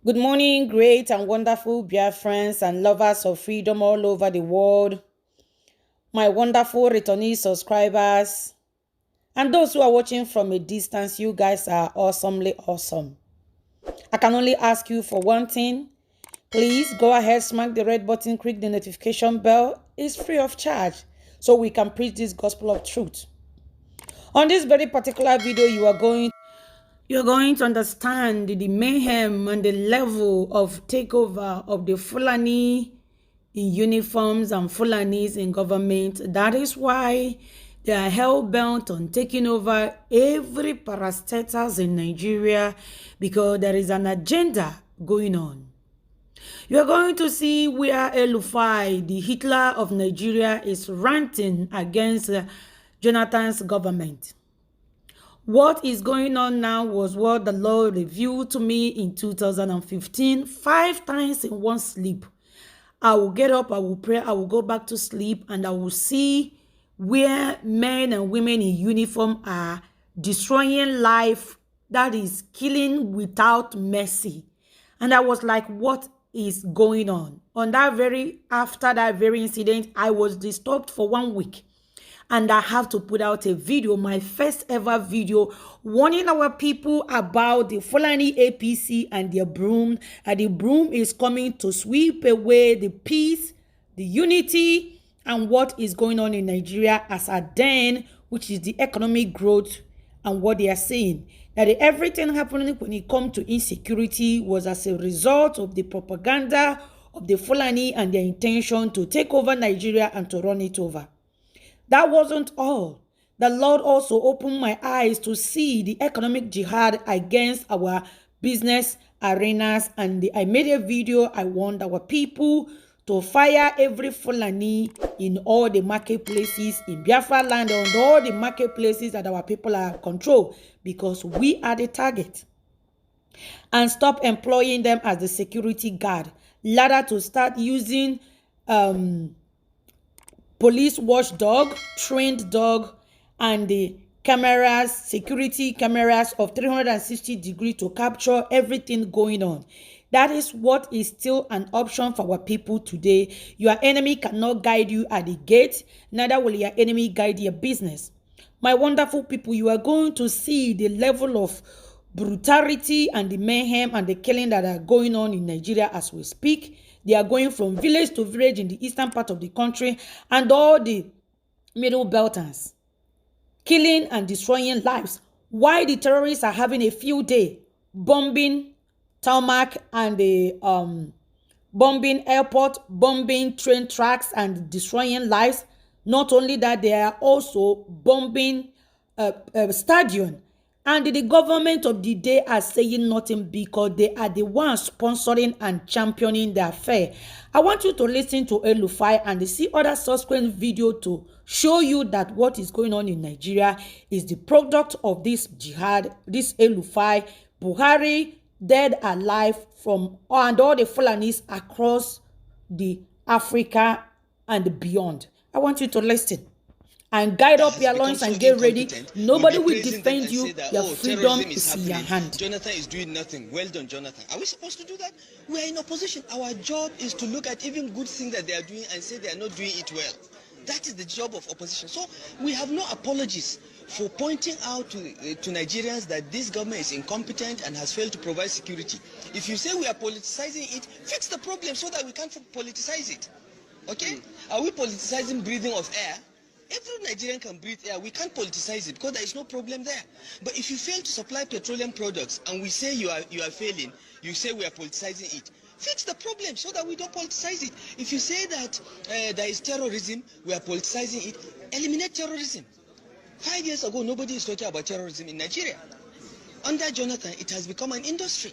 Good morning, great and wonderful Biafrans and lovers of freedom all over the world. My wonderful returning subscribers and those who are watching from a distance, you guys are awesomely awesome. I can only ask you for one thing. Please go ahead, smack the red button, click the notification bell. It's free of charge so we can preach this gospel of truth. On this very particular video, you're going to understand the mayhem and the level of takeover of the Fulani in uniforms and Fulanis in government. That is why they are hell-bent on taking over every parastatus in Nigeria, because there is an agenda going on. You are going to see where El-Rufai, the Hitler of Nigeria, is ranting against Jonathan's government. What is going on now was what the Lord revealed to me in 2015, 5 times in one sleep. I will get up, I will pray, I will go back to sleep, and I will see where men and women in uniform are destroying life, that is killing without mercy. And I was like, what is going on? After that very incident, I was disturbed for 1 week. And I have to put out a video, my first ever video, warning our people about the Fulani APC and their broom. And the broom is coming to sweep away the peace, the unity, and what is going on in Nigeria as a den, which is the economic growth and what they are saying. That everything happening when it comes to insecurity was as a result of the propaganda of the Fulani and their intention to take over Nigeria and to run it over. That wasn't all. The Lord also opened my eyes to see the economic jihad against our business arenas. And I made a video. I want our people to fire every Fulani in all the marketplaces in Biafra land, on all the marketplaces that our people are controlled, because we are the target. And stop employing them as the security guard. Rather to start using police watchdog, trained dog, and the cameras, security cameras of 360 degrees to capture everything going on. That is what is still an option for our people today. Your enemy cannot guide you at the gate, neither will your enemy guide your business. My wonderful people, you are going to see the level of brutality and the mayhem and the killing that are going on in Nigeria as we speak. They are going from village to village in the eastern part of the country and all the middle belters, killing and destroying lives. Why the terrorists are having a field day, bombing tarmac and the bombing airport, bombing train tracks and destroying lives. Not only that, they are also bombing stadium. And the government of the day are saying nothing because they are the ones sponsoring and championing the affair. I want you to listen to El-Rufai and see other subsequent video to show you that what is going on in Nigeria is the product of this jihad, this El-Rufai, Buhari, dead, alive, from and all the Fulanis across the Africa and beyond. I want you to listen. And guide up your loins and get ready. Nobody will defend you. Your freedom is in your hand. Jonathan is doing nothing. Well done, Jonathan. Are we supposed to do that? We are in opposition. Our job is to look at even good things that they are doing and say they are not doing it well. That is the job of opposition. So we have no apologies for pointing out to Nigerians that this government is incompetent and has failed to provide security. If you say we are politicizing it, fix the problem so that we can't politicize it. Okay? Are we politicizing breathing of air? Every Nigerian can breathe air. We can't politicize it because there is no problem there. But if you fail to supply petroleum products and we say you are failing, you say we are politicizing it. Fix the problem so that we don't politicize it. If you say that there is terrorism, we are politicizing it, eliminate terrorism. 5 years ago, nobody is talking about terrorism in Nigeria. Under Jonathan, it has become an industry.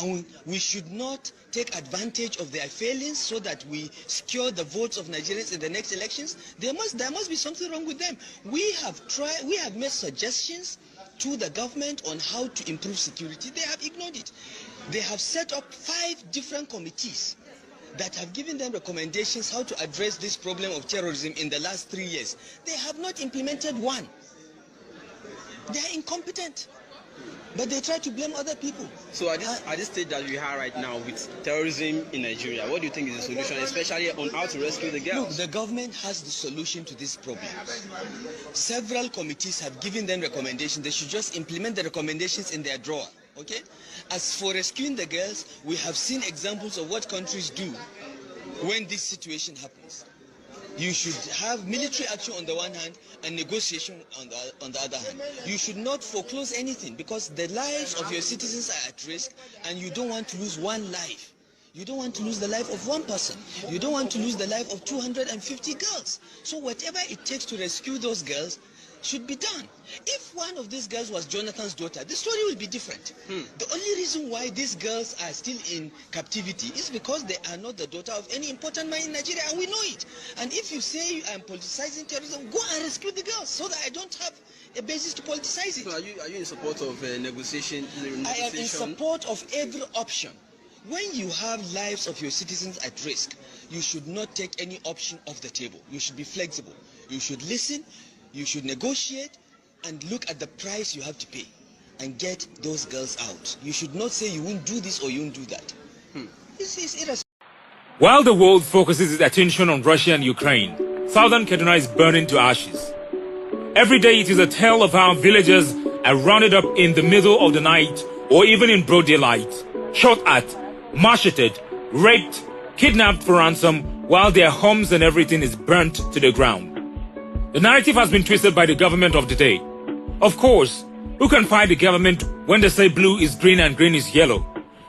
And we should not take advantage of their failings so that we secure the votes of Nigerians in the next elections. There must be something wrong with them. We have made suggestions to the government on how to improve security. They have ignored it. They have set up 5 different committees that have given them recommendations how to address this problem of terrorism in the last 3 years. They have not implemented one. They are incompetent. but they try to blame other people. So at this stage that we are right now with terrorism in Nigeria, what do you think is the solution, especially on how to rescue the girls? Look, the government has the solution to this problem. Several committees have given them recommendations. They should just implement the recommendations in their drawer. Okay? As for rescuing the girls, we have seen examples of what countries do when this situation happens. You should have military action on the one hand and negotiation on the other hand. You should not foreclose anything because the lives of your citizens are at risk and you don't want to lose one life. You don't want to lose the life of one person. You don't want to lose the life of 250 girls. So whatever it takes to rescue those girls should be done. If one of these girls was Jonathan's daughter, the story will be different. The only reason why these girls are still in captivity is because they are not the daughter of any important man in Nigeria, and we know it. And if you say I'm politicizing terrorism, go and rescue the girls so that I don't have a basis to politicize it. So are you in support of negotiation? I am in support of every option. When you have lives of your citizens at risk, you should not take any option off the table. You should be flexible. You should listen. You should negotiate and look at the price you have to pay and get those girls out. You should not say you won't do this or you won't do that. This is irresponsible. While the world focuses its attention on Russia and Ukraine, southern Kaduna is burning to ashes. Every day it is a tale of how villagers are rounded up in the middle of the night or even in broad daylight, shot at, macheted, raped, kidnapped for ransom, while their homes and everything is burnt to the ground. The narrative has been twisted by the government of the day. Of course, who can fight the government when they say blue is green and green is yellow?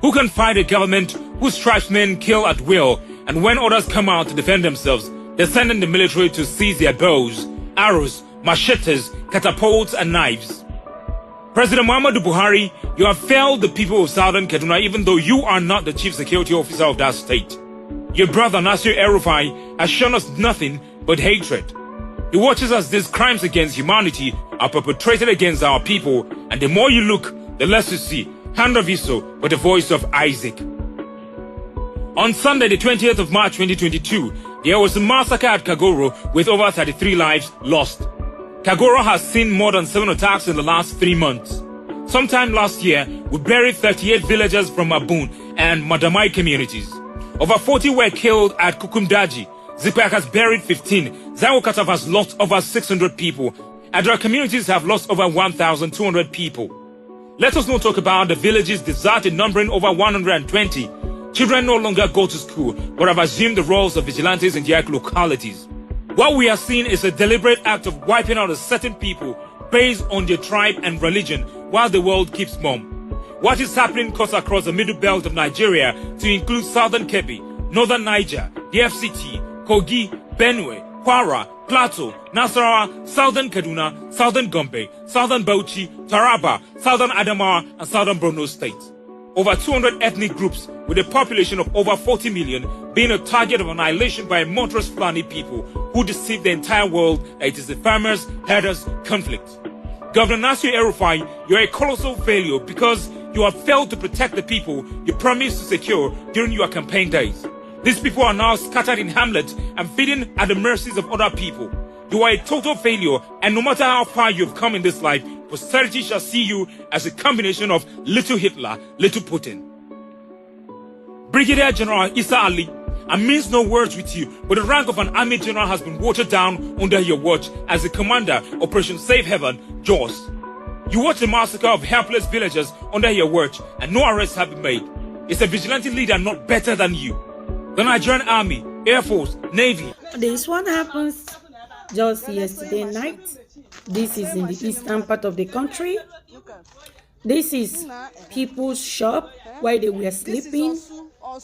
Who can fight a government whose tribesmen kill at will, and when others come out to defend themselves, they send in the military to seize their bows, arrows, machetes, catapults and knives? President Muhammadu Buhari, you have failed the people of southern Kaduna even though you are not the chief security officer of that state. Your brother Nasir El-Rufai has shown us nothing but hatred. He watches as these crimes against humanity are perpetrated against our people, and the more you look, the less you see. Hand of Iseeeee, but the voice of Isaac. On Sunday, the 20th of March 2022, there was a massacre at Kagoro with over 33 lives lost. Kagoro has seen more than 7 attacks in the last 3 months. Sometime last year, we buried 38 villagers from Abun and Madamai communities. Over 40 were killed at Kukumdaji. Zipak has buried 15. Zawokataf has lost over 600 people. Adra communities have lost over 1,200 people. Let us not talk about the villages deserted numbering over 120. Children no longer go to school, but have assumed the roles of vigilantes in their localities. What we are seeing is a deliberate act of wiping out a certain people based on their tribe and religion while the world keeps mum. What is happening cuts across the middle belt of Nigeria to include southern Kebbi, northern Niger, the FCT, Kogi, Benue, Kwara, Plateau, Nasarawa, southern Kaduna, southern Gombe, southern Bauchi, Taraba, southern Adamawa, and southern Borno State. Over 200 ethnic groups with a population of over 40 million being a target of annihilation by a murderous Fulani people who deceive the entire world that it is a farmers, herders conflict. Governor Nasir El-Rufai, you are a colossal failure because you have failed to protect the people you promised to secure during your campaign days. These people are now scattered in hamlets and feeding at the mercies of other people. You are a total failure, and no matter how far you've come in this life, posterity shall see you as a combination of little Hitler, little Putin. Brigadier General Issa Ali, I mince no words with you, but the rank of an army general has been watered down under your watch as the commander, Operation Safe Haven, Jaws. You watch the massacre of helpless villagers under your watch, and no arrests have been made. Is a vigilante leader not better than you? The Nigerian Army, Air Force, Navy. This one happens just yesterday night. This is in the eastern part of the country. This is people's shop where they were sleeping.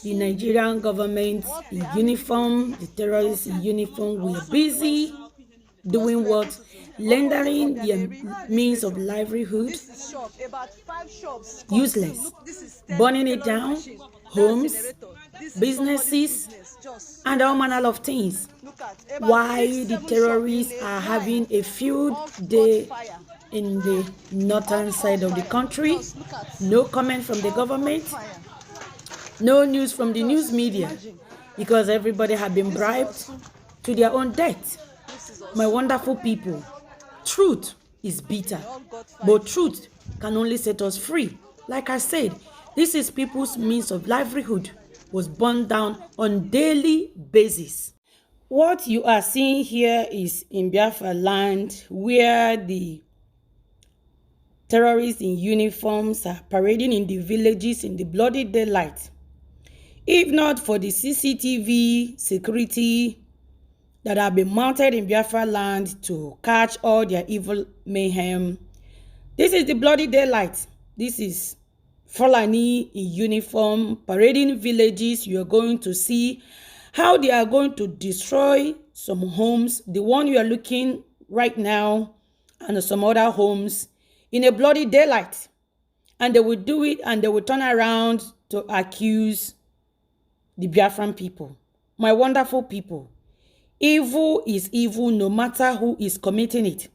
The Nigerian government in uniform, the terrorists in uniform were busy doing what? Lendering their means of livelihood. Useless. Burning it down. Homes, businesses, and all manner of things. Why the terrorists are having a field day in the northern side of the country. No comment from the government. No news from the news media, because everybody have been bribed to their own death. My wonderful people, truth is bitter, but truth can only set us free. Like I said, this is people's means of livelihood was burned down on daily basis. What you are seeing here is in Biafra land where the terrorists in uniforms are parading in the villages in the bloody daylight. If not for the CCTV security that have been mounted in Biafra land to catch all their evil mayhem, this is the bloody daylight. This is Fulani in uniform parading villages. You are going to see how they are going to destroy some homes, the one you are looking right now, and some other homes in a bloody daylight. And they will do it and they will turn around to accuse the Biafran people. My wonderful people, evil is evil no matter who is committing it.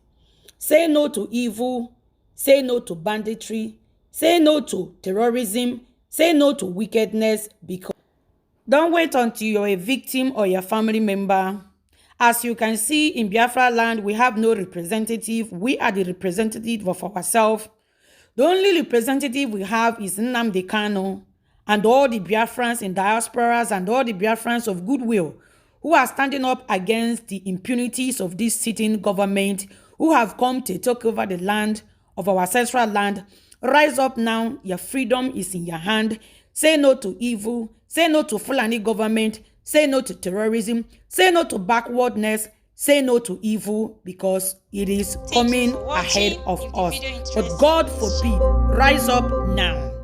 Say no to evil. Say no to banditry. Say no to terrorism. Say no to wickedness, because don't wait until you're a victim or your family member. As you can see, in Biafra land, we have no representative. We are the representative of ourselves. The only representative we have is Nnamdi Kanu and all the Biafrans in diasporas and all the Biafrans of goodwill who are standing up against the impunities of this sitting government who have come to take over the land of our ancestral land. Rise up now. Your freedom is in your hand. Say no to evil. Say no to Fulani government. Say no to terrorism. Say no to backwardness. Say no to evil, because it is coming ahead of us. But God forbid, rise up now.